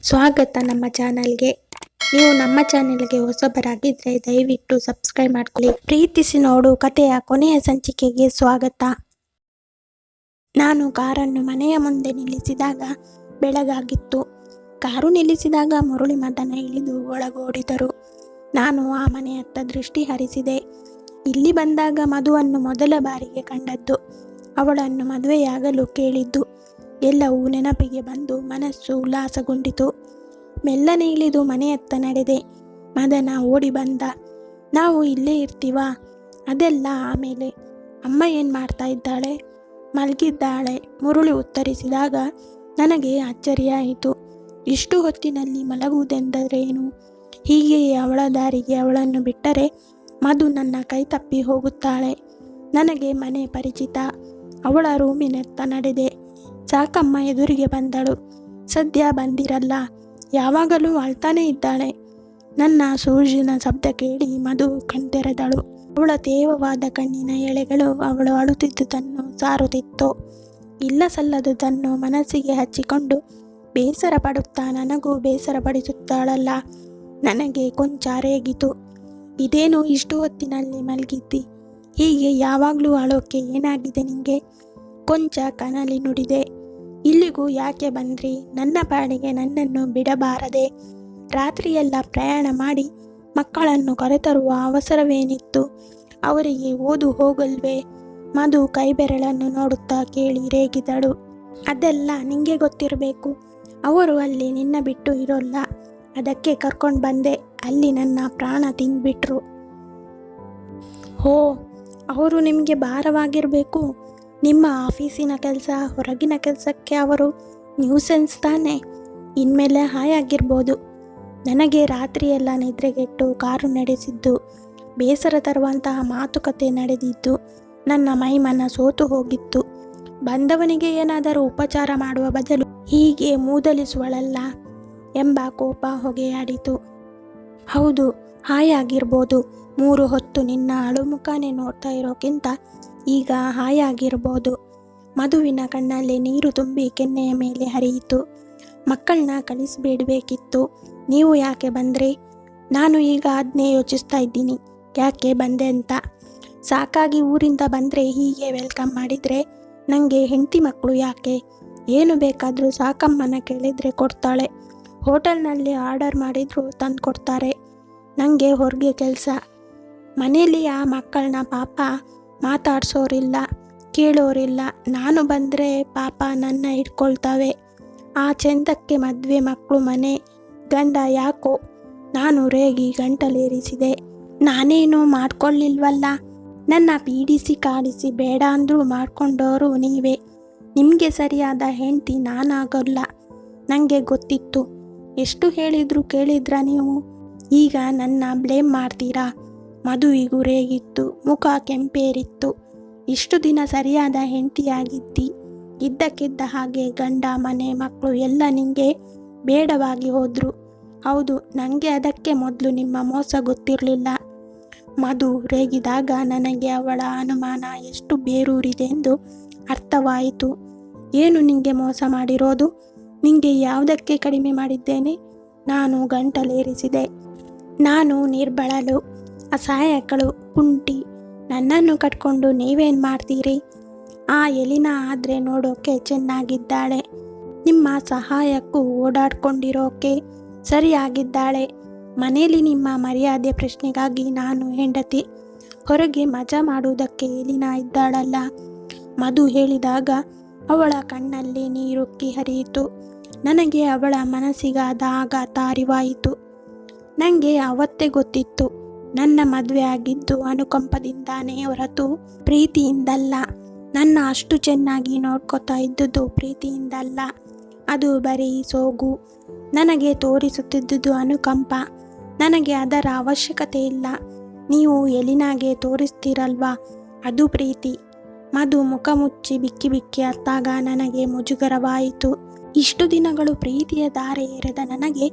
ಸ್ವಾಗತ ನಮ್ಮ ಚಾನಲ್ಗೆ. ನೀವು ನಮ್ಮ ಚಾನೆಲ್ಗೆ ಹೊಸಬರಾಗಿದ್ದರೆ ದಯವಿಟ್ಟು ಸಬ್ಸ್ಕ್ರೈಬ್ ಮಾಡ್ಕೊಳ್ಳಿ. ಪ್ರೀತಿಸಿ ನೋಡು ಕಥೆಯ ಕೊನೆಯ ಸಂಚಿಕೆಗೆ ಸ್ವಾಗತ. ನಾನು ಕಾರನ್ನು ಮನೆಯ ಮುಂದೆ ನಿಲ್ಲಿಸಿದಾಗ ಬೆಳಗಾಗಿತ್ತು. ಕಾರು ನಿಲ್ಲಿಸಿದಾಗ ಮುರಳಿ ಮದನ ಇಳಿದು ಒಳಗೋಡಿದರು. ನಾನು ಆ ಮನೆಯತ್ತ ದೃಷ್ಟಿ ಹರಿಸಿದೆ. ಇಲ್ಲಿ ಬಂದಾಗ ಮಧುವನ್ನು ಮೊದಲ ಬಾರಿಗೆ ಕಂಡದ್ದು, ಅವಳನ್ನು ಮದುವೆಯಾಗಲು ಕೇಳಿದ್ದು ಎಲ್ಲವೂ ನೆನಪಿಗೆ ಬಂದು ಮನಸ್ಸು ಉಲ್ಲಾಸಗೊಂಡಿತು. ಮೆಲ್ಲನೆ ಇಳಿದು ಮನೆಯತ್ತ ನಡೆದೆ. ಮದನ ಓಡಿ ಬಂದ. ನಾವು ಇಲ್ಲೇ ಇರ್ತೀವಾ? ಅದೆಲ್ಲ ಆಮೇಲೆ. ಅಮ್ಮ ಏನು ಮಾಡ್ತಾ ಇದ್ದಾಳೆ? ಮಲಗಿದ್ದಾಳೆ. ಮುರುಳಿ ಉತ್ತರಿಸಿದಾಗ ನನಗೆ ಅಚ್ಚರಿಯಾಯಿತು. ಇಷ್ಟು ಹೊತ್ತಿನಲ್ಲಿ ಮಲಗುವುದೆಂದರೇನು? ಹೀಗೆಯೇ ಅವಳ ದಾರಿಗೆ ಅವಳನ್ನು ಬಿಟ್ಟರೆ ಮಧು ನನ್ನ ಕೈ ತಪ್ಪಿ ಹೋಗುತ್ತಾಳೆ. ನನಗೆ ಮನೆ ಪರಿಚಿತ. ಅವಳ ರೂಮಿನತ್ತ ನಡೆದೆ. ಸಾಕಮ್ಮ ಎದುರಿಗೆ ಬಂದಳು. ಸದ್ಯ ಬಂದಿರಲ್ಲ, ಯಾವಾಗಲೂ ಅಳ್ತಾನೆ ಇದ್ದಾಳೆ. ನನ್ನ ಸೂಜಿನ ಶಬ್ದ ಕೇಳಿ ಮಧು ಕಣ್ತೆರೆದಳು. ಅವಳ ತೇವವಾದ ಕಣ್ಣಿನ ಎಳೆಗಳು ಅವಳು ಅಳುತ್ತಿದ್ದುದನ್ನು ಸಾರುತ್ತಿತ್ತು. ಇಲ್ಲ ಸಲ್ಲದುದನ್ನು ಮನಸ್ಸಿಗೆ ಹಚ್ಚಿಕೊಂಡು ಬೇಸರ ಪಡುತ್ತಾ ನನಗೂ ಬೇಸರ ಪಡಿಸುತ್ತಾಳಲ್ಲ. ನನಗೆ ಕೊಂಚ ರೇಗಿತು. ಇದೇನು ಇಷ್ಟು ಹೊತ್ತಿನಲ್ಲಿ ಮಲಗಿದ್ದಿ? ಹೀಗೆ ಯಾವಾಗಲೂ ಅಳೋಕೆ ಏನಾಗಿದೆ ನಿಂಗೆ? ಕೊಂಚ ಕನಲಿ ನುಡಿದೆ. ಇಲ್ಲಿಗೂ ಯಾಕೆ ಬಂದ್ರಿ? ನನ್ನ ಪಾಡಿಗೆ ನನ್ನನ್ನು ಬಿಡಬಾರದೆ? ರಾತ್ರಿಯೆಲ್ಲ ಪ್ರಯಾಣ ಮಾಡಿ ಮಕ್ಕಳನ್ನು ಕರೆತರುವ ಅವಸರವೇನಿತ್ತು? ಅವರಿಗೆ ಓದು ಹೋಗಲ್ವೇ? ಮಧು ಕೈಬೆರಳನ್ನು ನೋಡುತ್ತಾ ಕೇಳಿ ರೇಗಿದಳು. ಅದೆಲ್ಲ ನಿಂಗೆ ಗೊತ್ತಿರಬೇಕು. ಅವರು ಅಲ್ಲಿ ನಿನ್ನ ಬಿಟ್ಟು ಇರೋಲ್ಲ. ಅದಕ್ಕೆ ಕರ್ಕೊಂಡು ಬಂದೆ. ಅಲ್ಲಿ ನನ್ನ ಪ್ರಾಣ ತಿಂದ್ಬಿಟ್ರು. ಹೋ, ಅವರು ನಿಮಗೆ ಭಾರವಾಗಿರಬೇಕು. ನಿಮ್ಮ ಆಫೀಸಿನ ಕೆಲಸ, ಹೊರಗಿನ ಕೆಲಸಕ್ಕೆ ಅವರು ನ್ಯೂಸೆನ್ಸ್ ತಾನೆ. ಇನ್ಮೇಲೆ ಹಾಯಾಗಿರ್ಬೋದು. ನನಗೆ ರಾತ್ರಿಯೆಲ್ಲ ನಿದ್ರೆಗೆಟ್ಟು ಕಾರು ನಡೆಸಿದ್ದು, ಬೇಸರ ತರುವಂತಹ ಮಾತುಕತೆ ನಡೆದಿದ್ದು ನನ್ನ ಮೈಮನ ಸೋತು ಹೋಗಿತ್ತು. ಬಂದವನಿಗೆ ಏನಾದರೂ ಉಪಚಾರ ಮಾಡುವ ಬದಲು ಹೀಗೆ ಮೂದಲಿಸುವಳಲ್ಲ ಎಂಬ ಕೋಪ ಹೊಗೆಯಾಡಿತು. ಹೌದು, ಹಾಯಾಗಿರ್ಬೋದು. 3 ಹೊತ್ತು ನಿನ್ನ ಅಳುಮುಖನೇ ನೋಡ್ತಾ ಇರೋಕ್ಕಿಂತ ಈಗ ಹಾಯಾಗಿರ್ಬೋದು. ಮಧುವಿನ ಕಣ್ಣಲ್ಲಿ ನೀರು ತುಂಬಿ ಕೆನ್ನೆಯ ಮೇಲೆ ಹರಿಯಿತು. ಮಕ್ಕಳನ್ನ ಕಳಿಸ್ಬೇಡಬೇಕಿತ್ತು. ನೀವು ಯಾಕೆ ಬಂದ್ರಿ? ನಾನು ಈಗ ಅದನ್ನೇ ಯೋಚಿಸ್ತಾ ಇದ್ದೀನಿ, ಯಾಕೆ ಬಂದೆ ಅಂತ. ಸಾಕಾಗಿ ಊರಿಂದ ಬಂದರೆ ಹೀಗೆ ವೆಲ್ಕಮ್ ಮಾಡಿದರೆ ನನಗೆ ಹೆಂಡತಿ ಮಕ್ಕಳು ಯಾಕೆ? ಏನು ಬೇಕಾದರೂ ಸಾಕಮ್ಮನ ಕೇಳಿದರೆ ಕೊಡ್ತಾಳೆ. ಹೋಟೆಲ್ನಲ್ಲಿ ಆರ್ಡರ್ ಮಾಡಿದ್ರು ತಂದು ಕೊಡ್ತಾರೆ. ನನಗೆ ಹೊರಗೆ ಕೆಲಸ. ಮನೇಲಿ ಆ ಮಕ್ಕಳನ್ನ ಪಾಪ ಮಾತಾಡ್ಸೋರಿಲ್ಲ, ಕೇಳೋರಿಲ್ಲ. ನಾನು ಬಂದರೆ ಪಾಪ ನನ್ನ ಇಟ್ಕೊಳ್ತವೆ. ಆ ಚೆಂದಕ್ಕೆ ಮದುವೆ, ಮಕ್ಕಳು, ಮನೆ, ಗಂಡ ಯಾಕೋ? ನಾನು ರೇಗಿ ಗಂಟಲೇರಿಸಿದೆ. ನಾನೇನು ಮಾಡ್ಕೊಳ್ಳಿಲ್ವಲ್ಲ. ನನ್ನ ಪೀಡಿಸಿ ಕಾಡಿಸಿ ಬೇಡ ಅಂದರೂ ಮಾಡ್ಕೊಂಡವರು ನೀವೇ. ನಿಮಗೆ ಸರಿಯಾದ ಹೆಂಡತಿ ನಾನಾಗಲ್ಲ. ನನಗೆ ಗೊತ್ತಿತ್ತು. ಎಷ್ಟು ಹೇಳಿದ್ರು ಕೇಳಿದ್ರಾ ನೀವು? ಈಗ ನನ್ನ ಬ್ಲೇಮ್ ಮಾಡ್ತೀರಾ? ಮಧುವಿಗೂ ರೇಗಿತ್ತು. ಮುಖ ಕೆಂಪೇರಿತ್ತು. ಇಷ್ಟು ದಿನ ಸರಿಯಾದ ಹೆಂಡತಿಯಾಗಿದ್ದಿ. ಇದ್ದಕ್ಕಿದ್ದ ಹಾಗೆ ಗಂಡ, ಮನೆ, ಮಕ್ಕಳು ಎಲ್ಲ ನಿಂಗೆ ಬೇಡವಾಗಿ ಹೋದ್ರು. ಹೌದು, ನನಗೆ ಅದಕ್ಕೆ ಮೊದಲು ನಿಮ್ಮ ಮೋಸ ಗೊತ್ತಿರಲಿಲ್ಲ. ಮಧು ರೇಗಿದಾಗ ನನಗೆ ಅವಳ ಅನುಮಾನ ಎಷ್ಟು ಬೇರೂರಿದೆ ಎಂದು ಅರ್ಥವಾಯಿತು. ಏನು ನಿಂಗೆ ಮೋಸ ಮಾಡಿರೋದು? ನಿಂಗೆ ಯಾವುದಕ್ಕೆ ಕಡಿಮೆ ಮಾಡಿದ್ದೇನೆ? ನಾನು ಗಂಟಲೇರಿಸಿದೆ. ನಾನು ನಿರ್ಬಳಲು, ಅಸಹಾಯಕಳು, ಕುಂಟಿ. ನನ್ನನ್ನು ಕಟ್ಕೊಂಡು ನೀವೇನು ಮಾಡ್ತೀರಿ? ಆ ಎಲಿನ ಆದರೆ ನೋಡೋಕೆ ಚೆನ್ನಾಗಿದ್ದಾಳೆ. ನಿಮ್ಮ ಸಹಾಯಕ್ಕೂ ಓಡಾಡ್ಕೊಂಡಿರೋಕೆ ಸರಿಯಾಗಿದ್ದಾಳೆ. ಮನೇಲಿ ನಿಮ್ಮ ಮರ್ಯಾದೆ ಪ್ರಶ್ನೆಗಾಗಿ ನಾನು ಹೆಂಡತಿ. ಹೊರಗೆ ಮಜಾ ಮಾಡುವುದಕ್ಕೆ ಎಲಿನ ಇದ್ದಾಳಲ್ಲ. ಮಧು ಹೇಳಿದಾಗ ಅವಳ ಕಣ್ಣಲ್ಲಿ ನೀರುಕ್ಕಿ ಹರಿಯಿತು. ನನಗೆ ಅವಳ ಮನಸ್ಸಿಗಾದ ಆಘಾತ ಅರಿವಾಯಿತು. ನನಗೆ ಅವತ್ತೇ ಗೊತ್ತಿತ್ತು, ನನ್ನ ಮದುವೆ ಆಗಿದ್ದು ಅನುಕಂಪದಿಂದಾನೇ ಹೊರತು ಪ್ರೀತಿಯಿಂದಲ್ಲ. ನನ್ನ ಅಷ್ಟು ಚೆನ್ನಾಗಿ ನೋಡ್ಕೊತಾ ಇದ್ದುದು ಪ್ರೀತಿಯಿಂದಲ್ಲ. ಅದು ಬರೀ ಸೋಗು. ನನಗೆ ತೋರಿಸುತ್ತಿದ್ದುದು ಅನುಕಂಪ. ನನಗೆ ಅದರ ಅವಶ್ಯಕತೆ ಇಲ್ಲ. ನೀವು ಎಲಿನಾಗೆ ತೋರಿಸ್ತೀರಲ್ವಾ, ಅದು ಪ್ರೀತಿ. ಮಧು ಮುಖ ಮುಚ್ಚಿ ಬಿಕ್ಕಿ ಬಿಕ್ಕಿ ಅತ್ತಾಗ ನನಗೆ ಮುಜುಗರವಾಯಿತು. ಇಷ್ಟು ದಿನಗಳು ಪ್ರೀತಿಯ ಧಾರೆ ಎರೆದ ನನಗೆ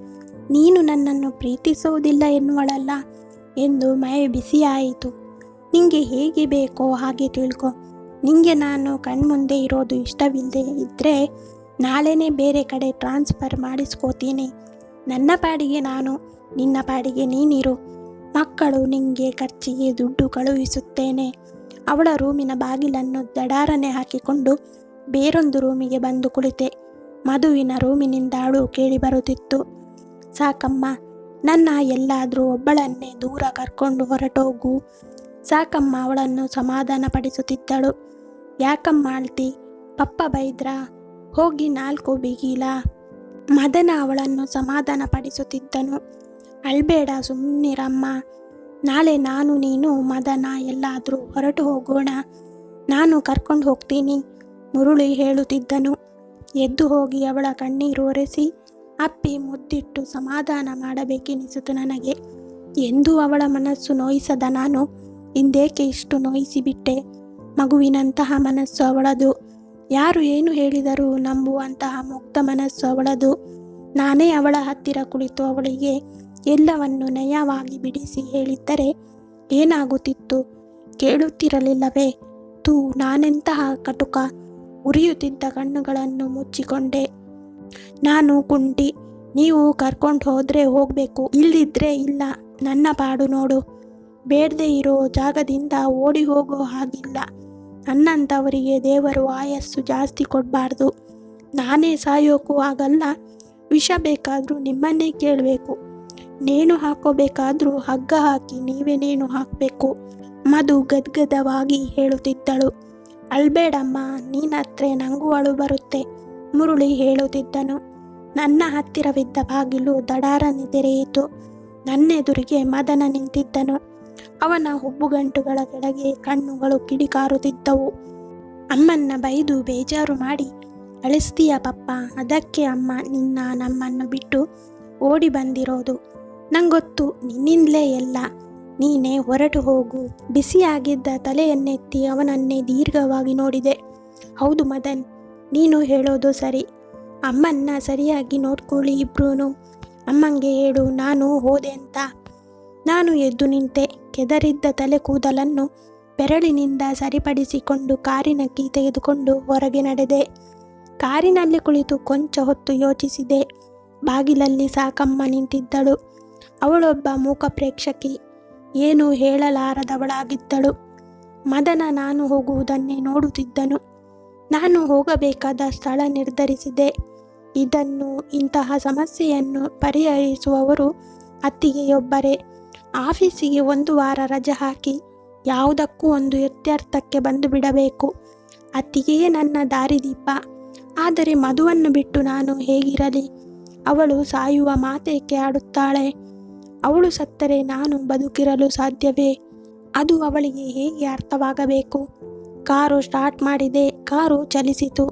ನೀನು ನನ್ನನ್ನು ಪ್ರೀತಿಸುವುದಿಲ್ಲ ಎನ್ನುವಳಲ್ಲ ಎಂದು ಮೈ ಬಿಸಿಯಾಯಿತು. ನಿಂಗೆ ಹೇಗೆ ಬೇಕೋ ಹಾಗೆ ತಿಳ್ಕೊ. ನಿಂಗೆ ನಾನು ಕಣ್ಮುಂದೆ ಇರೋದು ಇಷ್ಟವಿಲ್ಲದೆ ಇದ್ದರೆ ನಾಳೆನೇ ಬೇರೆ ಕಡೆ ಟ್ರಾನ್ಸ್ಫರ್ ಮಾಡಿಸ್ಕೋತೀನಿ. ನನ್ನ ಪಾಡಿಗೆ ನಾನು, ನಿನ್ನ ಪಾಡಿಗೆ ನೀನಿರು. ಮಕ್ಕಳು ನಿಂಗೆ ಖರ್ಚಿಗೆ ದುಡ್ಡು ಕಳುಹಿಸುತ್ತೇನೆ. ಅವಳ ರೂಮಿನ ಬಾಗಿಲನ್ನು ದಡಾರನೆ ಹಾಕಿಕೊಂಡು ಬೇರೊಂದು ರೂಮಿಗೆ ಬಂದು ಕುಳಿತೆ. ಮಧುವಿನ ರೂಮಿನಿಂದ ಅಳು ಕೇಳಿ ಬರುತ್ತಿತ್ತು. ಸಾಕಮ್ಮ, ನನ್ನ ಎಲ್ಲಾದರೂ ಒಬ್ಬಳನ್ನೇ ದೂರ ಕರ್ಕೊಂಡು ಹೊರಟೋಗು. ಸಾಕಮ್ಮ ಅವಳನ್ನು ಸಮಾಧಾನ ಪಡಿಸುತ್ತಿದ್ದಳು. ಯಾಕಮ್ಮ ಆಳ್ತಿ? ಪಪ್ಪ ಬೈದ್ರಾ? ಹೋಗಿ 4 ಬಿಗಿಲ. ಮದನ ಅವಳನ್ನು ಸಮಾಧಾನ ಪಡಿಸುತ್ತಿದ್ದನು. ಅಳ್ಬೇಡ, ಸುಮ್ಮನಿರಮ್ಮ. ನಾಳೆ ನಾನು, ನೀನು, ಮದನ ಎಲ್ಲಾದರೂ ಹೊರಟು ಹೋಗೋಣ. ನಾನು ಕರ್ಕೊಂಡು ಹೋಗ್ತೀನಿ, ಮುರುಳಿ ಹೇಳುತ್ತಿದ್ದನು. ಎದ್ದು ಹೋಗಿ ಅವಳ ಕಣ್ಣೀರು ಒರೆಸಿ ಅಪ್ಪಿ ಮುದ್ದಿಟ್ಟು ಸಮಾಧಾನ ಮಾಡಬೇಕೆನಿಸಿತು ನನಗೆ. ಎಂದೂ ಅವಳ ಮನಸ್ಸು ನೋಯಿಸದ ನಾನು ಇಂದೇಕೆ ಇಷ್ಟು ನೋಯಿಸಿಬಿಟ್ಟೆ? ಮಗುವಿನಂತಹ ಮನಸ್ಸು ಅವಳದು. ಯಾರು ಏನು ಹೇಳಿದರೂ ನಂಬುವಂತಹ ಮುಗ್ಧ ಮನಸ್ಸು ಅವಳದು. ನಾನೇ ಅವಳ ಹತ್ತಿರ ಕುಳಿತು ಅವಳಿಗೆ ಎಲ್ಲವನ್ನು ನಯವಾಗಿ ಬಿಡಿಸಿ ಹೇಳಿದ್ದರೆ ಏನಾಗುತ್ತಿತ್ತು? ಕೇಳುತ್ತಿರಲಿಲ್ಲವೇ? ತೂ, ನಾನೆಂತಹ ಕಟುಕ! ಉರಿಯುತ್ತಿದ್ದ ಕಣ್ಣುಗಳನ್ನು ಮುಚ್ಚಿಕೊಂಡೆ. ನಾನು ಕುಂಟಿ. ನೀವು ಕರ್ಕೊಂಡು ಹೋದರೆ ಹೋಗಬೇಕು, ಇಲ್ಲದಿದ್ದರೆ ಇಲ್ಲ. ನನ್ನ ಪಾಡು ನೋಡು. ಬೇಡದೇ ಇರೋ ಜಾಗದಿಂದ ಓಡಿ ಹೋಗೋ ಹಾಗಿಲ್ಲ. ನನ್ನಂಥವರಿಗೆ ದೇವರು ಆಯಸ್ಸು ಜಾಸ್ತಿ ಕೊಡಬಾರ್ದು. ನಾನೇ ಸಾಯೋಕ್ಕೂ ಆಗಲ್ಲ. ವಿಷ ಬೇಕಾದರೂ ನಿಮ್ಮನ್ನೇ ಕೇಳಬೇಕು. ನೇಣು ಹಾಕೋಬೇಕಾದ್ರೂ ಹಗ್ಗ ಹಾಕಿ ನೀವೇ ನೇಣು ಹಾಕಬೇಕು. ಮಧು ಗದ್ಗದವಾಗಿ ಹೇಳುತ್ತಿದ್ದಳು. ಅಳ್ಬೇಡಮ್ಮ, ನೀನತ್ರೆ ನನಗೂ ಅಳು ಬರುತ್ತೆ, ಮುರುಳಿ ಹೇಳುತ್ತಿದ್ದನು. ನನ್ನ ಹತ್ತಿರವಿದ್ದ ಬಾಗಿಲು ದಡಾರನೆ ತೆರೆಯಿತು. ನನ್ನೆದುರಿಗೆ ಮದನ ನಿಂತಿದ್ದನು. ಅವನ ಹುಬ್ಬುಗಂಟುಗಳ ಕೆಳಗೆ ಕಣ್ಣುಗಳು ಕಿಡಿಕಾರುತ್ತಿದ್ದವು. ಅಮ್ಮನ್ನ ಬೈದು ಬೇಜಾರು ಮಾಡಿ ಅಳಿಸ್ತೀಯ ಪಪ್ಪ? ಅದಕ್ಕೆ ಅಮ್ಮ ನಿನ್ನ ನಮ್ಮನ್ನು ಬಿಟ್ಟು ಓಡಿ ಬಂದಿರೋದು. ನಂಗೊತ್ತು, ನಿನ್ನಿಂದಲೇ ಎಲ್ಲ. ನೀನೇ ಹೊರಟು ಹೋಗು. ಬಿಸಿಯಾಗಿದ್ದ ತಲೆಯನ್ನೆತ್ತಿ ಅವನನ್ನೇ ದೀರ್ಘವಾಗಿ ನೋಡಿದೆ. ಹೌದು ಮದನ್, ನೀನು ಹೇಳೋದು ಸರಿ. ಅಮ್ಮನ್ನ ಸರಿಯಾಗಿ ನೋಡ್ಕೊಳ್ಳಿ ಇಬ್ರೂ. ಅಮ್ಮಂಗೆ ಹೇಳು ನಾನು ಹೋದೆ ಅಂತ. ನಾನು ಎದ್ದು ನಿಂತೆ. ಕೆದರಿದ್ದ ತಲೆ ಕೂದಲನ್ನು ಬೆರಳಿನಿಂದ ಸರಿಪಡಿಸಿಕೊಂಡು ಕಾರಿನ ಕೀ ತೆಗೆದುಕೊಂಡು ಹೊರಗೆ ನಡೆದೆ. ಕಾರಿನಲ್ಲಿ ಕುಳಿತು ಕೊಂಚ ಹೊತ್ತು ಯೋಚಿಸಿದೆ. ಬಾಗಿಲಲ್ಲಿ ಸಾಕಮ್ಮ ನಿಂತಿದ್ದಳು. ಅವಳೊಬ್ಬ ಮೂಕ ಪ್ರೇಕ್ಷಕಿ. ಏನೂ ಹೇಳಲಾರದವಳಾಗಿದ್ದಳು. ಮದನ ನಾನು ಹೋಗುವುದನ್ನೇ ನೋಡುತ್ತಿದ್ದನು. ನಾನು ಹೋಗಬೇಕಾದ ಸ್ಥಳ ನಿರ್ಧರಿಸಿದೆ. ಇಂತಹ ಸಮಸ್ಯೆಯನ್ನು ಪರಿಹರಿಸುವವರು ಅತ್ತಿಗೆಯೊಬ್ಬರೇ. ಆಫೀಸಿಗೆ 1 ವಾರ ರಜೆ ಹಾಕಿ ಯಾವುದಕ್ಕೂ ಒಂದು ಇತ್ಯರ್ಥಕ್ಕೆ ಬಂದು ಬಿಡಬೇಕು. ಅತ್ತಿಗೆಯೇ ನನ್ನ ದಾರಿದೀಪ. ಆದರೆ ಮಧುವನ್ನು ಬಿಟ್ಟು ನಾನು ಹೇಗಿರಲಿ? ಅವಳು ಸಾಯುವ ಮಾತೇಕೆ ಆಡುತ್ತಾಳೆ? ಅವಳು ಸತ್ತರೆ ನಾನು ಬದುಕಿರಲು ಸಾಧ್ಯವೇ? ಅದು ಅವಳಿಗೆ ಹೇಗೆ ಅರ್ಥವಾಗಬೇಕು? ಕಾರು ಸ್ಟಾರ್ಟ್ ಮಾಡಿದೆ. ಕಾರು ಚಲಿಸಿತು.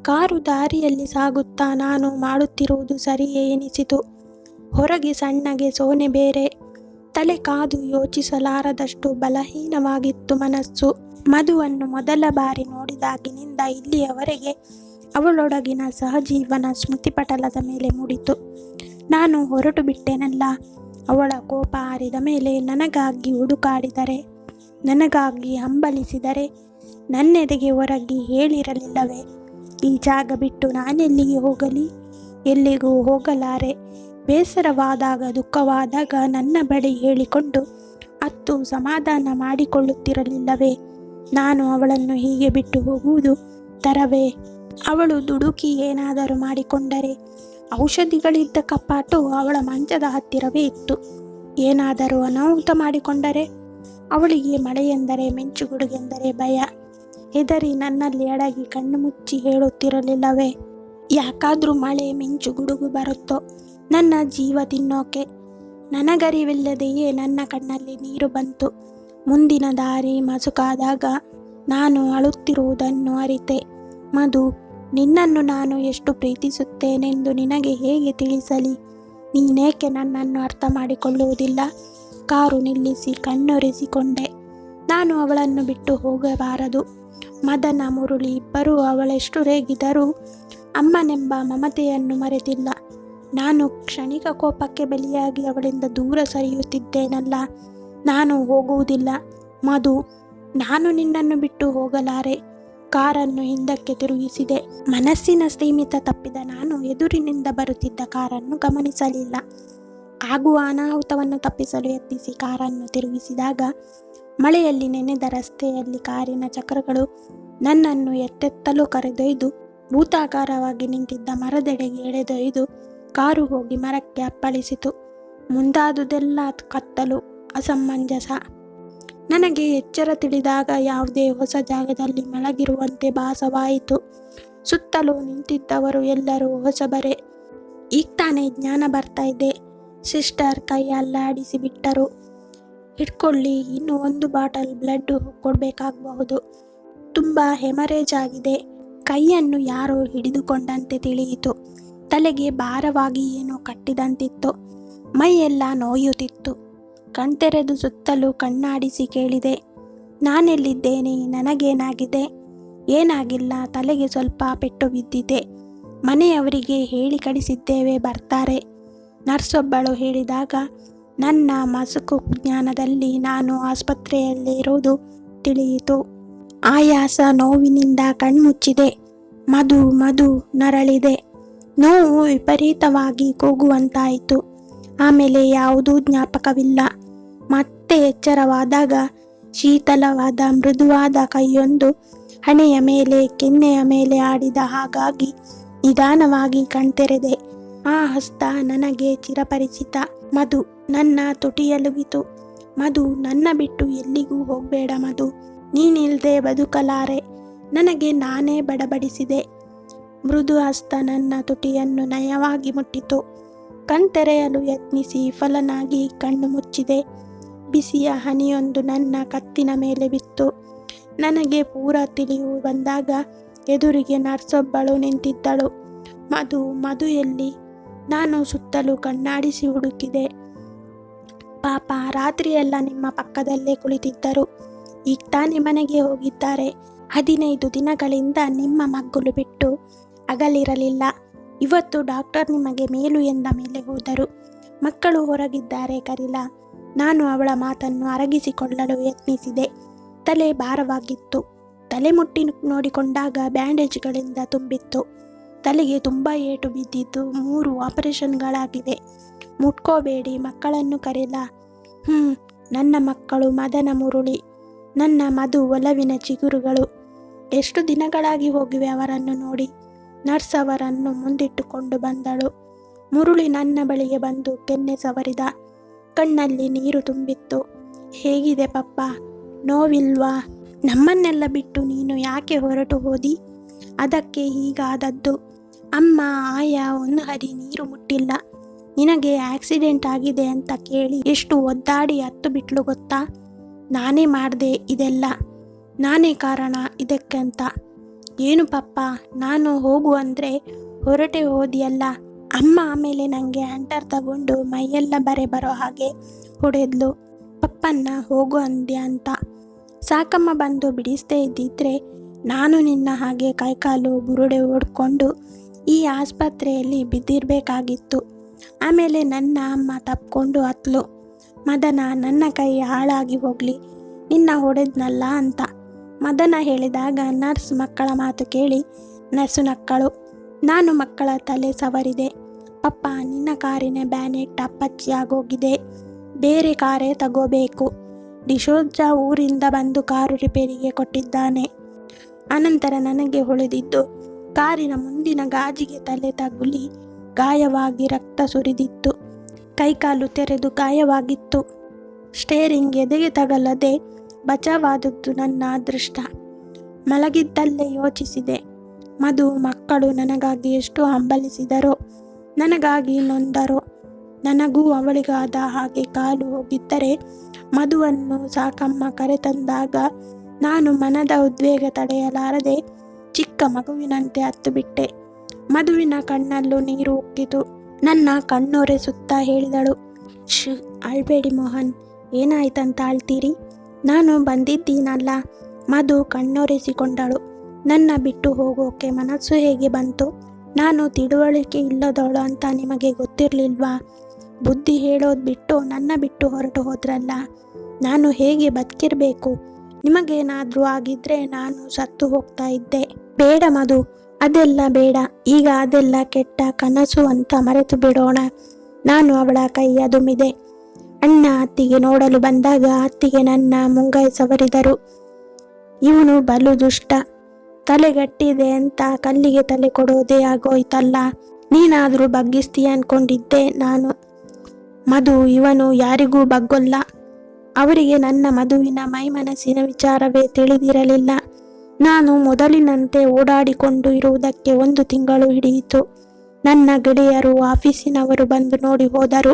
ಕಾರು ದಾರಿಯಲ್ಲಿ ಸಾಗುತ್ತಾ ನಾನು ಮಾಡುತ್ತಿರುವುದು ಸರಿಯೇ ಎನಿಸಿತು. ಹೊರಗೆ ಸಣ್ಣಗೆ ಸೋನೆ ಬೇರೆ. ತಲೆ ಕಾದು ಯೋಚಿಸಲಾರದಷ್ಟು ಬಲಹೀನವಾಗಿತ್ತು ಮನಸ್ಸು. ಮಧುವನ್ನು ಮೊದಲ ಬಾರಿ ನೋಡಿದಾಗಿನಿಂದ ಇಲ್ಲಿಯವರೆಗೆ ಅವಳೊಳಗಿನ ಸಹಜೀವನ ಸ್ಮೃತಿಪಟಲದ ಮೇಲೆ ಮೂಡಿತು. ನಾನು ಹೊರಟು ಬಿಟ್ಟೆನಲ್ಲ. ಅವಳ ಕೋಪ ಆರಿದ ಮೇಲೆ ನನಗಾಗಿ ಹುಡುಕಾಡಿದರೆ, ನನಗಾಗಿ ಹಂಬಲಿಸಿದರೆ, ನನ್ನೆದೆಗೆ ಹೊರಗಿ ಹೇಳಿರಲಿಲ್ಲವೇ? ಈ ಜಾಗ ಬಿಟ್ಟು ನಾನೆಲ್ಲಿಗೆ ಹೋಗಲಿ? ಎಲ್ಲಿಗೂ ಹೋಗಲಾರೆ. ಬೇಸರವಾದಾಗ, ದುಃಖವಾದಾಗ ನನ್ನ ಬಳಿ ಹೇಳಿಕೊಂಡು ಅತ್ತು ಸಮಾಧಾನ ಮಾಡಿಕೊಳ್ಳುತ್ತಿರಲಿಲ್ಲವೇ? ನಾನು ಅವಳನ್ನು ಹೀಗೆ ಬಿಟ್ಟು ಹೋಗುವುದು ತರವೇ? ಅವಳು ದುಡುಕಿ ಏನಾದರೂ ಮಾಡಿಕೊಂಡರೆ? ಔಷಧಿಗಳಿದ್ದ ಕಪಾಟು ಅವಳ ಮಂಚದ ಹತ್ತಿರವೇ ಇತ್ತು. ಏನಾದರೂ ಅನಾಹುತ ಮಾಡಿಕೊಂಡರೆ? ಅವಳಿಗೆ ಮಳೆಯೆಂದರೆ, ಮಿಂಚುಗುಡುಗೆಂದರೆ ಭಯ. ಹೆದರಿ ನನ್ನಲ್ಲಿ ಅಡಗಿ ಕಣ್ಣು ಮುಚ್ಚಿ ಹೇಳುತ್ತಿರಲಿಲ್ಲವೇ? ಯಾಕಾದ್ರೂ ಮಳೆ ಮಿಂಚು ಗುಡುಗು ಬರುತ್ತೋ ನನ್ನ ಜೀವ ತಿನ್ನೋಕೆ? ನನಗರಿವಿಲ್ಲದೆಯೇ ನನ್ನ ಕಣ್ಣಲ್ಲಿ ನೀರು ಬಂತು. ಮುಂದಿನ ದಾರಿ ಮಸುಕಾದಾಗ ನಾನು ಅಳುತ್ತಿರುವುದನ್ನು ಅರಿತೆ. ಮಧು, ನಿನ್ನನ್ನು ನಾನು ಎಷ್ಟು ಪ್ರೀತಿಸುತ್ತೇನೆಂದು ನಿನಗೆ ಹೇಗೆ ತಿಳಿಸಲಿ? ನೀನೇಕೆ ನನ್ನನ್ನು ಅರ್ಥ ಮಾಡಿಕೊಳ್ಳುವುದಿಲ್ಲ? ಕಾರು ನಿಲ್ಲಿಸಿ ಕಣ್ಣೊರೆಸಿಕೊಂಡೆ. ನಾನು ಅವಳನ್ನು ಬಿಟ್ಟು ಹೋಗಬಾರದು. ಮದನ, ಮುರುಳಿ ಇಬ್ಬರೂ ಅವಳೆಷ್ಟು ರೇಗಿದರೂ ಅಮ್ಮನೆಂಬ ಮಮತೆಯನ್ನು ಮರೆತಿಲ್ಲ. ನಾನು ಕ್ಷಣಿಕ ಕೋಪಕ್ಕೆ ಬಲಿಯಾಗಿ ಅವಳಿಂದ ದೂರ ಸರಿಯುತ್ತಿದ್ದೇನಲ್ಲ. ನಾನು ಹೋಗುವುದಿಲ್ಲ ಮಧು. ನಾನು ನಿನ್ನನ್ನು ಬಿಟ್ಟು ಹೋಗಲಾರೆ. ಕಾರನ್ನು ಹಿಂದಕ್ಕೆ ತಿರುಗಿಸಿದೆ. ಮನಸ್ಸಿನ ಸ್ಥಿಮಿತ ತಪ್ಪಿದ ನಾನು ಎದುರಿನಿಂದ ಬರುತ್ತಿದ್ದ ಕಾರನ್ನು ಗಮನಿಸಲಿಲ್ಲ. ಆಗುವ ಅನಾಹುತವನ್ನು ತಪ್ಪಿಸಲು ಯತ್ನಿಸಿ ಕಾರನ್ನು ತಿರುಗಿಸಿದಾಗ ಮಳೆಯಲ್ಲಿ ನೆನೆದ ರಸ್ತೆಯಲ್ಲಿ ಕಾರಿನ ಚಕ್ರಗಳು ನನ್ನನ್ನು ಎತ್ತೆತ್ತಲು ಕರೆದೊಯ್ದು ಭೂತಾಕಾರವಾಗಿ ನಿಂತಿದ್ದ ಮರದೆಡೆಗೆ ಎಳೆದೊಯ್ದು ಕಾರು ಹೋಗಿ ಮರಕ್ಕೆ ಅಪ್ಪಳಿಸಿತು. ಮುಂದಾದುದೆಲ್ಲ ಕತ್ತಲು, ಅಸಮಂಜಸ. ನನಗೆ ಎಚ್ಚರ ತಿಳಿದಾಗ ಯಾವುದೇ ಹೊಸ ಜಾಗದಲ್ಲಿ ಮಲಗಿರುವಂತೆ ಭಾಸವಾಯಿತು. ಸುತ್ತಲೂ ನಿಂತಿದ್ದವರು ಎಲ್ಲರೂ ಹೊಸಬರೇ. ಈಗ ತಾನೇ ಜ್ಞಾನ ಬರ್ತಾ ಇದೆ. ಸಿಸ್ಟರ್ ಕೈ ಅಲ್ಲಾಡಿಸಿ ಬಿಟ್ಟರು. ಹಿಡ್ಕೊಳ್ಳಿ, ಇನ್ನು 1 ಬಾಟಲ್ ಬ್ಲಡ್ ಕೊಡಬೇಕಾಗಬಹುದು. ತುಂಬ ಹೆಮರೇಜ್ ಆಗಿದೆ. ಕೈಯನ್ನು ಯಾರೋ ಹಿಡಿದುಕೊಂಡಂತೆ ತಿಳಿಯಿತು. ತಲೆಗೆ ಭಾರವಾಗಿ ಏನೋ ಕಟ್ಟಿದಂತಿತ್ತು. ಮೈಯೆಲ್ಲ ನೋಯುತ್ತಿತ್ತು. ಕಣ್ತೆರೆದು ಸುತ್ತಲೂ ಕಣ್ಣಾಡಿಸಿ ಕೇಳಿದೆ, ನಾನೆಲ್ಲಿದ್ದೇನೆ? ನನಗೇನಾಗಿದೆ? ಏನಾಗಿಲ್ಲ, ತಲೆಗೆ ಸ್ವಲ್ಪ ಪೆಟ್ಟು ಬಿದ್ದಿದೆ. ಮನೆಯವರಿಗೆ ಹೇಳಿ ಕಳಿಸಿದ್ದೇವೆ, ಬರ್ತಾರೆ. ನರ್ಸೊಬ್ಬಳು ಹೇಳಿದಾಗ ನನ್ನ ಮಸುಕು ಜ್ಞಾನದಲ್ಲಿ ನಾನು ಆಸ್ಪತ್ರೆಯಲ್ಲಿರುವುದು ತಿಳಿಯಿತು. ಆಯಾಸ ನೋವಿನಿಂದ ಕಣ್ಮುಚ್ಚಿದೆ. ಮಧು ಮಧು ನರಳಿದೆ. ನೋವು ವಿಪರೀತವಾಗಿ ಕೂಗುವಂತಾಯಿತು. ಆಮೇಲೆ ಯಾವುದೂ ಜ್ಞಾಪಕವಿಲ್ಲ. ಮತ್ತೆ ಎಚ್ಚರವಾದಾಗ ಶೀತಲವಾದ ಮೃದುವಾದ ಕೈಯೊಂದು ಹಣೆಯ ಮೇಲೆ ಕೆನ್ನೆಯ ಮೇಲೆ ಆಡಿದ ಹಾಗಾಗಿ ನಿಧಾನವಾಗಿ ಕಣ್ತೆರೆದೆ. ಆ ಹಸ್ತ ನನಗೆ ಚಿರಪರಿಚಿತ. ಮಧು ನನ್ನ ತುಟಿಯಲುಗಿತು. ಮಧು, ನನ್ನ ಬಿಟ್ಟು ಎಲ್ಲಿಗೂ ಹೋಗಬೇಡ ಮಧು, ನೀನಿಲ್ಲದೆ ಬದುಕಲಾರೆ. ನನಗೆ ನಾನೇ ಬಡಬಡಿಸಿದೆ. ಮೃದು ಹಸ್ತ ನನ್ನ ತುಟಿಯನ್ನು ನಯವಾಗಿ ಮುಟ್ಟಿತು. ಕಣ್ತೆರೆಯಲು ಯತ್ನಿಸಿ ವಿಫಲನಾಗಿ ಕಣ್ಣು ಮುಚ್ಚಿದೆ. ಬಿಸಿಯ ಹನಿಯೊಂದು ನನ್ನ ಕತ್ತಿನ ಮೇಲೆ ಬಿತ್ತು. ನನಗೆ ಪೂರ ತಿಳಿವು ಬಂದಾಗ ಎದುರಿಗೆ ನರ್ಸೊಬ್ಬಳು ನಿಂತಿದ್ದಳು. ಮಧು ಮಧು ಎಲ್ಲಿ? ನಾನು ಸುತ್ತಲೂ ಕಣ್ಣಾಡಿಸಿ ಹುಡುಕಿದೆ. ಪಾಪ, ರಾತ್ರಿಯೆಲ್ಲ ನಿಮ್ಮ ಪಕ್ಕದಲ್ಲೇ ಕುಳಿತಿದ್ದರು. ಈಗ ತಾನೇ ಮನೆಗೆ ಹೋಗಿದ್ದಾರೆ. 15 ದಿನಗಳಿಂದ ನಿಮ್ಮ ಮಗ್ಗುಲು ಬಿಟ್ಟು ಅಗಲಿರಲಿಲ್ಲ. ಇವತ್ತು ಡಾಕ್ಟರ್ ನಿಮಗೆ ಮೇಲು ಎಂದ ಮೇಲೆ ಹೋದರು. ಮಕ್ಕಳು ಹೊರಗಿದ್ದಾರೆ ಕರಿಲಾ. ನಾನು ಅವಳ ಮಾತನ್ನು ಅರಗಿಸಿಕೊಳ್ಳಲು ಯತ್ನಿಸಿದೆ. ತಲೆ ಭಾರವಾಗಿತ್ತು. ತಲೆ ಮುಟ್ಟಿ ನೋಡಿಕೊಂಡಾಗ ಬ್ಯಾಂಡೇಜ್ಗಳಿಂದ ತುಂಬಿತ್ತು. ತಲೆಗೆ ತುಂಬ ಏಟು ಬಿದ್ದಿದ್ದು. 3 ಆಪರೇಷನ್ಗಳಾಗಿವೆ. ಮುಟ್ಕೋಬೇಡಿ, ಮಕ್ಕಳನ್ನು ಕರಿಲಾ. ನನ್ನ ಮಕ್ಕಳು ಮದನ ಮುರುಳಿ, ನನ್ನ ಮಧು ಒಲವಿನ ಚಿಗುರುಗಳು. ಎಷ್ಟು ದಿನಗಳಾಗಿ ಹೋಗಿವೆ ಅವರನ್ನು ನೋಡಿ. ನರ್ಸ್ ಅವರನ್ನು ಮುಂದಿಟ್ಟುಕೊಂಡು ಬಂದಳು. ಮುರುಳಿ ನನ್ನ ಬಳಿಗೆ ಬಂದು ಕೆನ್ನೆ ಸವರಿದ. ಕಣ್ಣಲ್ಲಿ ನೀರು ತುಂಬಿತ್ತು. ಹೇಗಿದೆ ಪಪ್ಪ, ನೋವಿಲ್ವಾ? ನಮ್ಮನ್ನೆಲ್ಲ ಬಿಟ್ಟು ನೀನು ಯಾಕೆ ಹೊರಟು ಹೋದಿ? ಅದಕ್ಕೆ ಹೀಗಾದದ್ದು. ಅಮ್ಮ ಆಯಾ 1 ಹನಿ ನೀರು ಮುಟ್ಟಿಲ್ಲ. ನಿನಗೆ ಆಕ್ಸಿಡೆಂಟ್ ಆಗಿದೆ ಅಂತ ಕೇಳಿ ಎಷ್ಟು ಒದ್ದಾಡಿ ಹತ್ತು ಬಿಟ್ಲು ಗೊತ್ತಾ? ನಾನೇ ಮಾಡಿದೆ ಇದೆಲ್ಲ. ನಾನೇ ಕಾರಣ ಇದಕ್ಕಂತ. ಏನು ಪಪ್ಪ, ನಾನು ಹೋಗು ಅಂದರೆ ಹೊರಟೆ ಹೋದಿಯಲ್ಲ. ಅಮ್ಮ ಆಮೇಲೆ ನನಗೆ ಹ್ಯಾಂಟರ್ ತಗೊಂಡು ಮೈಯೆಲ್ಲ ಬರೆ ಬರೋ ಹಾಗೆ ಹೊಡೆದ್ಲು. ಪಪ್ಪನ್ನ ಹೋಗು ಅಂದ್ಯ ಅಂತ. ಸಾಕಮ್ಮ ಬಂದು ಬಿಡಿಸದೇ ಇದ್ದಿದ್ರೆ ನಾನು ನಿನ್ನ ಹಾಗೆ ಕೈಕಾಲು ಬುರುಡೆ ಓಡ್ಕೊಂಡು ಈ ಆಸ್ಪತ್ರೆಯಲ್ಲಿ ಬಿದ್ದಿರಬೇಕಾಗಿತ್ತು. ಆಮೇಲೆ ನನ್ನ ಅಮ್ಮ ತಪ್ಕೊಂಡು ಹತ್ಲು. ಮದನ, ನನ್ನ ಕೈ ಹಾಳಾಗಿ ಹೋಗಲಿ, ನಿನ್ನ ಹೊಡೆದ್ನಲ್ಲ ಅಂತ ಮದನ ಹೇಳಿದಾಗ ನರ್ಸ್ ಮಕ್ಕಳ ಮಾತು ಕೇಳಿ ನರ್ಸು ನಕ್ಕಳು. ನಾನು ಮಕ್ಕಳ ತಲೆ ಸವರಿದೆ. ಪಪ್ಪ, ನಿನ್ನ ಕಾರಿನ ಬ್ಯಾನೆಟ್ ಅಪ್ಪಚ್ಚಿಯಾಗೋಗಿದೆ. ಬೇರೆ ಕಾರೇ ತಗೋಬೇಕು. ಡಿಶೋಜ ಊರಿಂದ ಬಂದು ಕಾರು ರಿಪೇರಿಗೆ ಕೊಟ್ಟಿದ್ದಾನೆ. ಅನಂತರ ನನಗೆ ಹೊಳೆದಿದ್ದು, ಕಾರಿನ ಮುಂದಿನ ಗಾಜಿಗೆ ತಲೆ ತಗುಲಿ ಗಾಯವಾಗಿ ರಕ್ತ ಸುರಿದಿತ್ತು. ಕೈಕಾಲು ತೆರೆದು ಗಾಯವಾಗಿತ್ತು. ಸ್ಟೇರಿಂಗ್ ಎದೆಗೆ ತಗಲದೆ ಬಚಾವಾದದ್ದು ನನ್ನ ಅದೃಷ್ಟ. ಮಲಗಿದ್ದಲ್ಲೇ ಯೋಚಿಸಿದೆ. ಮಧು ಮಕ್ಕಳು ನನಗಾಗಿ ಎಷ್ಟು ಹಂಬಲಿಸಿದರೋ, ನನಗಾಗಿ ನೊಂದರೋ. ನನಗೂ ಅವಳಿಗಾದ ಹಾಗೆ ಕಾಲು ಹೋಗಿದ್ದರೆ ಮಧುವನ್ನು ಸಾಕಮ್ಮ ಕರೆತಂದಾಗ ನಾನು ಮನದ ಉದ್ವೇಗ ತಡೆಯಲಾರದೆ ಚಿಕ್ಕ ಮಗುವಿನಂತೆ ಹತ್ತು ಬಿಟ್ಟೆ. ಮಧುವಿನ ಕಣ್ಣಲ್ಲೂ ನೀರು ಉಕ್ಕಿತು. ನನ್ನ ಕಣ್ಣೊರೆಸುತ್ತಾ ಹೇಳಿದಳು, ಅಳ್ಬೇಡಿ ಮೋಹನ್, ಏನಾಯ್ತಂತ ಅಳ್ತೀರಿ? ನಾನು ಬಂದಿದ್ದೀನಲ್ಲ. ಮಧು ಕಣ್ಣೊರೆಸಿಕೊಂಡಳು. ನನ್ನ ಬಿಟ್ಟು ಹೋಗೋಕೆ ಮನಸ್ಸು ಹೇಗೆ ಬಂತು? ನಾನು ತಿಳುವಳಿಕೆ ಇಲ್ಲದವಳು ಅಂತ ನಿಮಗೆ ಗೊತ್ತಿರಲಿಲ್ವಾ? ಬುದ್ಧಿ ಹೇಳೋದು ಬಿಟ್ಟು ನನ್ನ ಬಿಟ್ಟು ಹೊರಟು ಹೋದ್ರಲ್ಲ. ನಾನು ಹೇಗೆ ಬದುಕಿರಬೇಕು? ನಿಮಗೇನಾದ್ರೂ ಆಗಿದ್ರೆ ನಾನು ಸತ್ತು ಹೋಗ್ತಾ ಇದ್ದೆ. ಬೇಡ ಮಧು, ಅದೆಲ್ಲ ಬೇಡ. ಈಗ ಅದೆಲ್ಲ ಕೆಟ್ಟ ಕನಸು ಅಂತ ಮರೆತು ಬಿಡೋಣ. ನಾನು ಅವಳ ಕೈ ಅದುಮಿದೆ. ಅಣ್ಣ ಅತ್ತಿಗೆ ನೋಡಲು ಬಂದಾಗ ಅತ್ತಿಗೆ ನನ್ನ ಮುಂಗೈ ಸವರಿದರು. ಇವನು ಬಲು ದುಷ್ಟ, ತಲೆಗಟ್ಟಿದೆ ಅಂತ ಕಲ್ಲಿಗೆ ತಲೆ ಕೊಡೋದೇ ಆಗೋಯ್ತಲ್ಲ. ನೀನಾದ್ರೂ ಬಗ್ಗಿಸ್ತೀಯ ಅನ್ಕೊಂಡಿದ್ದೆ ನಾನು. ಮಧು, ಇವನು ಯಾರಿಗೂ ಬಗ್ಗೊಲ್ಲ. ಅವರಿಗೆ ನನ್ನ ಮಧುವಿನ ಮೈಮನಸ್ಸಿನ ವಿಚಾರವೇ ತಿಳಿದಿರಲಿಲ್ಲ. ನಾನು ಮೊದಲಿನಂತೆ ಓಡಾಡಿಕೊಂಡು ಇರುವುದಕ್ಕೆ 1 ತಿಂಗಳು ಹಿಡಿಯಿತು. ನನ್ನ ಗೆಳೆಯರು, ಆಫೀಸಿನವರು ಬಂದು ನೋಡಿ ಹೋದರು.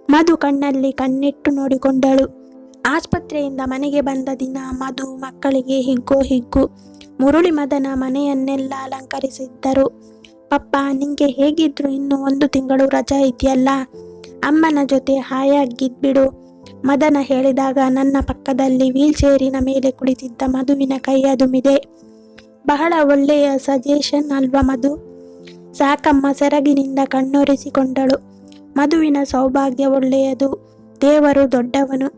ಮಧು ಕಣ್ಣಲ್ಲಿ ಕಣ್ಣಿಟ್ಟು ನೋಡಿಕೊಂಡಳು. ಆಸ್ಪತ್ರೆಯಿಂದ ಮನೆಗೆ ಬಂದ ದಿನ ಮಧು ಮಕ್ಕಳಿಗೆ ಹಿಗ್ಗು. ಮುರುಳಿ ಮದನ ಮನೆಯನ್ನೆಲ್ಲ ಅಲಂಕರಿಸಿದ್ದರು. ಪಪ್ಪ, ನಿಂಗೆ ಹೇಗಿದ್ರು ಇನ್ನು 1 ತಿಂಗಳು ರಜಾ ಇದೆಯಲ್ಲ, ಅಮ್ಮನ ಜೊತೆ ಹಾಯಾಗಿದ್ಬಿಡು. ಮದನ ಹೇಳಿದಾಗ ನನ್ನ ಪಕ್ಕದಲ್ಲಿ ವೀಲ್ಚೇರಿನ ಮೇಲೆ ಕುಳಿತಿದ್ದ ಮಧುವಿನ ಕೈ ಅದುಮಿದೆ. ಬಹಳ ಒಳ್ಳೆಯ ಸಜೆಷನ್ ಅಲ್ವಾ ಮಧು? ಸಾಕಮ್ಮ ಸೆರಗಿನಿಂದ ಕಣ್ಣೊರೆಸಿಕೊಂಡಳು. ಮಧುವಿನ ಸೌಭಾಗ್ಯ ಒಳ್ಳೆಯದು, ದೇವರು ದೊಡ್ಡವನು.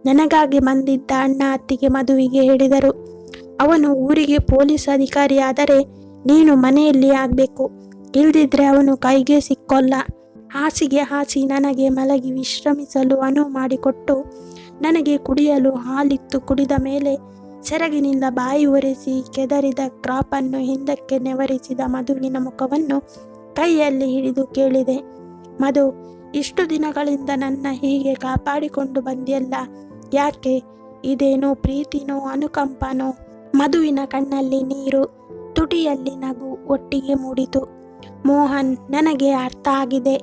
ನನಗಾಗಿ ಬಂದಿದ್ದ ಅಣ್ಣ ಅತ್ತಿಗೆ ಮಧುವಿಗೆ ಹೇಳಿದರು, ಅವನು ಊರಿಗೆ ಪೊಲೀಸ್ ಅಧಿಕಾರಿ ಆದರೆ ನೀನು ಮನೆಯಲ್ಲಿ ಆಗಬೇಕು, ಇಲ್ದಿದ್ರೆ ಅವನು ಕೈಗೆ ಸಿಕ್ಕೋಲ್ಲ. ಹಾಸಿಗೆ ಹಾಸಿ ನನಗೆ ಮಲಗಿ ವಿಶ್ರಮಿಸಲು ಅನುವು ಮಾಡಿಕೊಟ್ಟು ನನಗೆ ಕುಡಿಯಲು ಹಾಲಿತ್ತು. ಕುಡಿದ ಮೇಲೆ ಸೆರಗಿನಿಂದ ಬಾಯಿ ಒರೆಸಿ ಕೆದರಿದ ಕ್ರಾಪನ್ನು ಹಿಂದಕ್ಕೆ ನೆವರಿಸಿದ ಮಧುವಿನ ಮುಖವನ್ನು ಕೈಯಲ್ಲಿ ಹಿಡಿದು ಕೇಳಿದೆ, ಮಧು, ಇಷ್ಟು ದಿನಗಳಿಂದ ನನ್ನ ಹೀಗೆ ಕಾಪಾಡಿಕೊಂಡು ಬಂದಿಯಲ್ಲ, ಯಾಕೆ? ಇದೇನೋ ಪ್ರೀತಿನೋ ಅನುಕಂಪನೋ? ಮಧುವಿನ ಕಣ್ಣಲ್ಲಿ ನೀರು, ತುಟಿಯಲ್ಲಿ ನಗು ಒಟ್ಟಿಗೆ ಮೂಡಿತು. ಮೋಹನ್, ನನಗೆ ಅರ್ಥ ಆಗಿದೆ.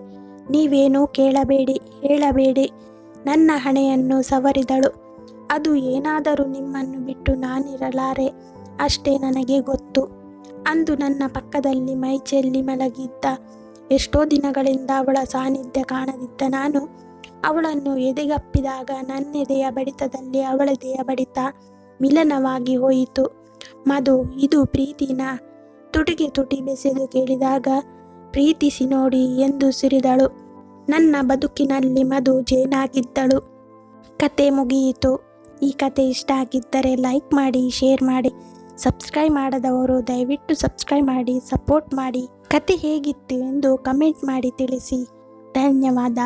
ನೀವೇನೂ ಕೇಳಬೇಡಿ, ಹೇಳಬೇಡಿ. ನನ್ನ ಹಣೆಯನ್ನು ಸವರಿದಳು. ಅದು ಏನಾದರೂ ನಿಮ್ಮನ್ನು ಬಿಟ್ಟು ನಾನಿರಲಾರೆ, ಅಷ್ಟೇ ನನಗೆ ಗೊತ್ತು. ಅಂದು ನನ್ನ ಪಕ್ಕದಲ್ಲಿ ಮೈಚೆಲ್ಲಿ ಮಲಗಿದ್ದ. ಎಷ್ಟೋ ದಿನಗಳಿಂದ ಅವಳ ಸಾನ್ನಿಧ್ಯ ಕಾಣದಿದ್ದ ನಾನು ಅವಳನ್ನು ಎದೆಗಪ್ಪಿದಾಗ ನನ್ನೆದೆಯ ಬಡಿತದಲ್ಲಿ ಅವಳೆದೆಯ ಬಡಿತ ಮಿಲನವಾಗಿ ಹೋಯಿತು. ಮಧು, ಇದು ಪ್ರೀತಿನಾ? ತುಟಿಗೆ ತುಟಿ ಬೆಸೆದು ಕೇಳಿದಾಗ ಪ್ರೀತಿಸಿ ನೋಡಿ ಎಂದು ಸಿರಿದಳು. ನನ್ನ ಬದುಕಿನಲ್ಲಿ ಮಧು ಜೇನಾಗಿದ್ದಳು. ಕತೆ ಮುಗಿಯಿತು. ಈ ಕತೆ ಇಷ್ಟ ಆಗಿದ್ದರೆ ಲೈಕ್ ಮಾಡಿ, ಶೇರ್ ಮಾಡಿ. ಸಬ್ಸ್ಕ್ರೈಬ್ ಮಾಡದವರು ದಯವಿಟ್ಟು ಸಬ್ಸ್ಕ್ರೈಬ್ ಮಾಡಿ, ಸಪೋರ್ಟ್ ಮಾಡಿ. ಕತೆ ಹೇಗಿತ್ತು ಎಂದು ಕಮೆಂಟ್ ಮಾಡಿ ತಿಳಿಸಿ. ಧನ್ಯವಾದ.